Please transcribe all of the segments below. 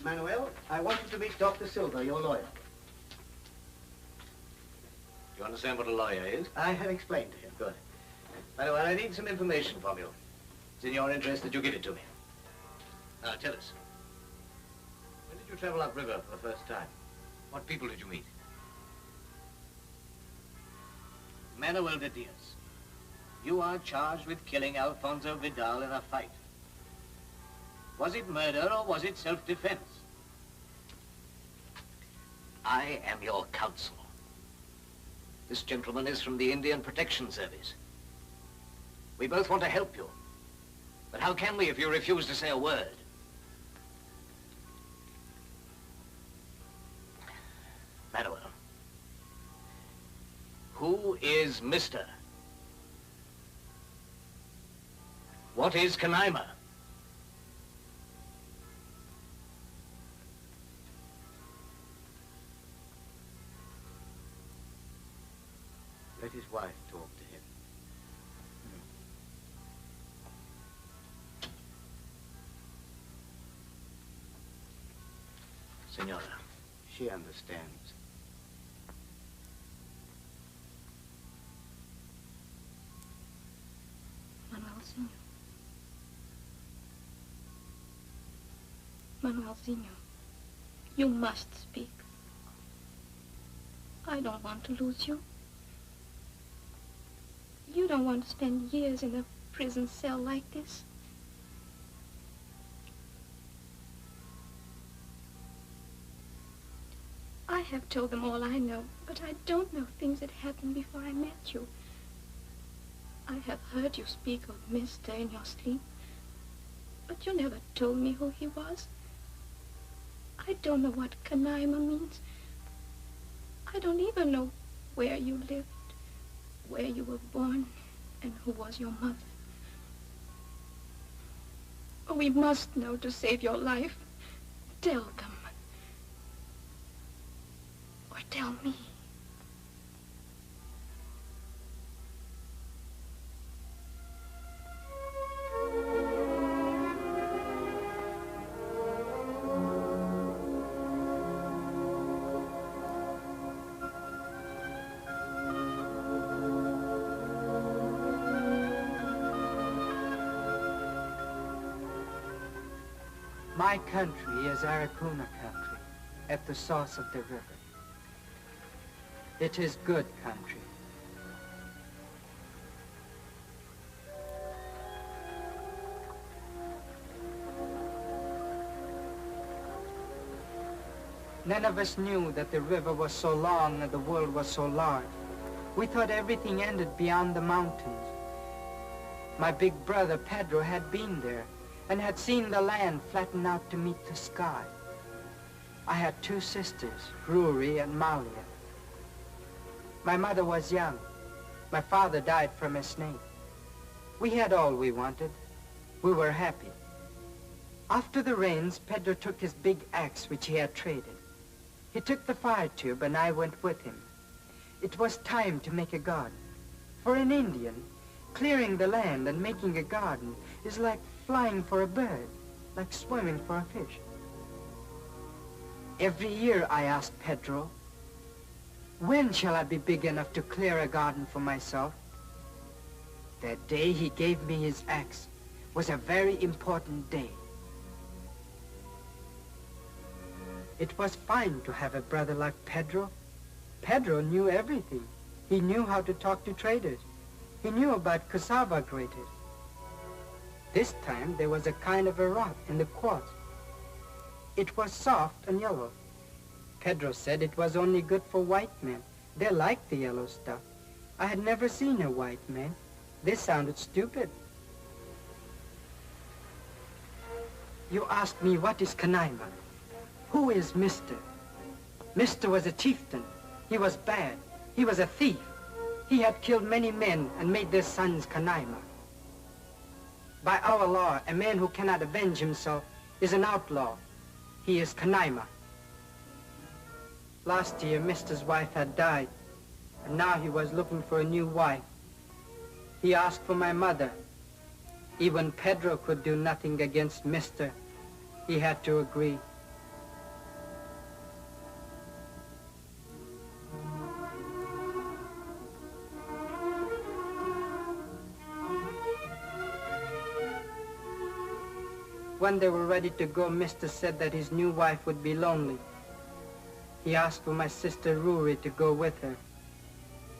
Manoel, I want you to meet Dr. Silva, your lawyer. Do you understand what a lawyer is? I have explained to him. Good. Manoel, I need some information from you. It's in your interest that you give it to me. Now, tell us. When did you travel upriver for the first time? What people did you meet? Manoel de Diaz, you are charged with killing Alfonso Vidal in a fight. Was it murder or was it self-defense? I am your counsel. This gentleman is from the Indian Protection Service. We both want to help you. But how can we if you refuse to say a word? Manoel, who is Mr.? What is Canaima? Let his wife talk to him. Senora, she understands. Manuelzinho, you must speak. I don't want to lose you. You don't want to spend years in a prison cell like this. I have told them all I know, but I don't know things that happened before I met you. I have heard you speak of Mister in your sleep, but you never told me who he was. I don't know what Canaima means. I don't even know where you lived, where you were born, and who was your mother. Oh, we must know to save your life. Tell them. Or tell me. My country is Aracuna country, at the source of the river. It is good country. None of us knew that the river was so long and the world was so large. We thought everything ended beyond the mountains. My big brother Pedro had been there and had seen the land flatten out to meet the sky. I had two sisters, Ruri and Malia. My mother was young. My father died from a snake. We had all we wanted. We were happy. After the rains, Pedro took his big axe, which he had traded. He took the fire tube, and I went with him. It was time to make a garden. For an Indian, clearing the land and making a garden is like flying for a bird, like swimming for a fish. Every year I asked Pedro, when shall I be big enough to clear a garden for myself? The day he gave me his axe was a very important day. It was fine to have a brother like Pedro. Pedro knew everything. He knew how to talk to traders. He knew about cassava graters. This time there was a kind of a rock in the quartz. It was soft and yellow. Pedro said it was only good for white men. They liked the yellow stuff. I had never seen a white man. They sounded stupid. You asked me, what is Canaima? Who is Mister? Mister was a chieftain. He was bad. He was a thief. He had killed many men and made their sons Canaima. By our law, a man who cannot avenge himself is an outlaw. He is Canaima. Last year, Mister's wife had died, and now he was looking for a new wife. He asked for my mother. Even Pedro could do nothing against Mister. He had to agree. when they were ready to go, Mr. said that his new wife would be lonely. He asked for my sister Rory to go with her.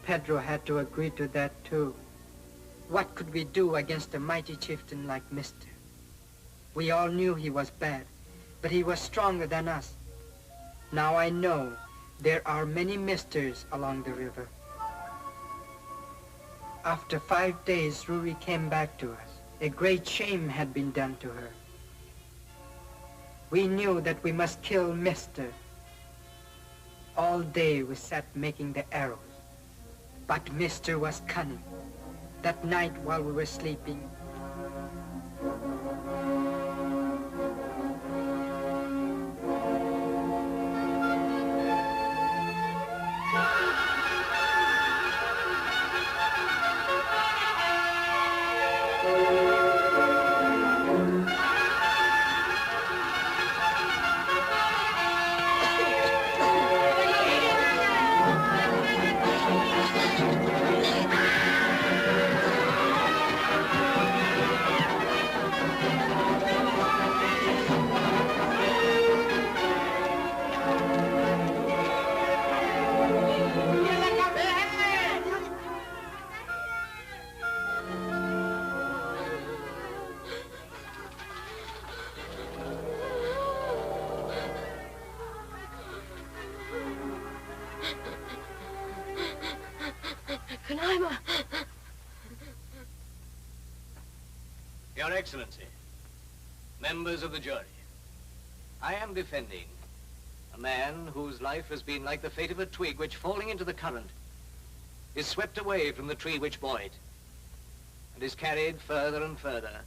Pedro had to agree to that too. What could we do against a mighty chieftain like Mr.? We all knew he was bad, but he was stronger than us. Now I know there are many misters along the river. After 5 days, Rory came back to us. A great shame had been done to her. We knew that we must kill Mr. All day we sat making the arrows. But Mr. was cunning. That night while we were sleeping, Your Excellency, members of the jury, I am defending a man whose life has been like the fate of a twig which, falling into the current, is swept away from the tree which bore it, and is carried further and further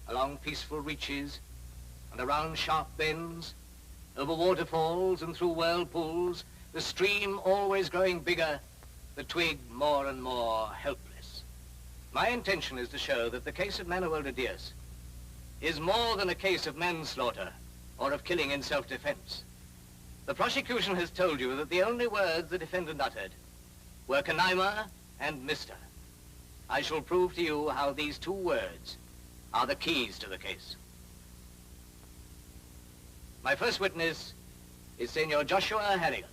along peaceful reaches and around sharp bends, over waterfalls and through whirlpools, the stream always growing bigger, the twig more and more helpless. My intention is to show that the case of Manoel de Diaz is more than a case of manslaughter or of killing in self-defense. The prosecution has told you that the only words the defendant uttered were Canaima and Mr. I shall prove to you how these two words are the keys to the case. My first witness is Senor Joshua Harrigan.